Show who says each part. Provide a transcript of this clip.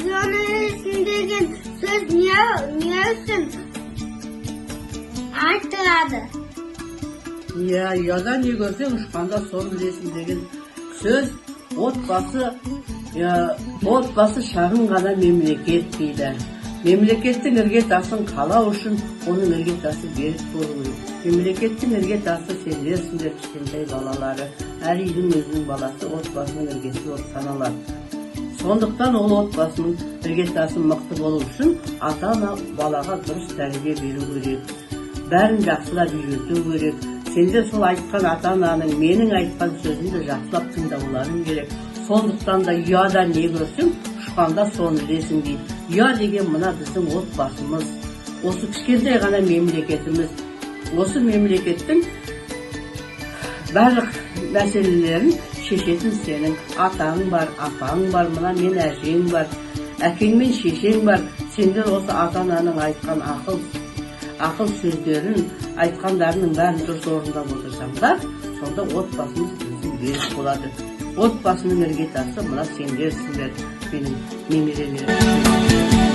Speaker 1: Yönelsin деген söz niye üçün айтылады?
Speaker 2: Ұяда не көрсең ұшқанда соны білесің деген сөз отбасы шағын ғана мемлекет дейді. Мемлекеттің іргетасын қалау үшін оның іргетасы берік болу керек. Мемлекеттің іргетасы сендерсіңдер, кішкентай балалары. Әр үйдің өзінің баласы отбасының іргесі болып саналады. Сондықтан ол отбасының іргетасы мықты болу үшін ата-ана балаға дұрыс тәрбие беру керек. Бәрін жақсылап үйрету керек. Сендер сол айтқан ата-ананың менің айтқан сөзімді жақсылап тыңдауларың керек. Сондықтан да ұяда не көрсең, ұшқанда соны білесің дейді. Ұя деген мына біздің отбасымыз. Осы кішкентай ғана мемлекетіміз. Осы мемлекеттің барлық мәселелерін шешетін сенің атаң бар, апаң бар, мына мен әжең бар, әкең мен шешең бар. Сендер осы ата-ананың айтқан ақыл сөздерін, айтқандарының бәрін дұрыс орындап отырсаңдар, сонда отбасымыз біздің берік болады. Отбасының іргетасы мына сендерсіңдер, менің немерелерім.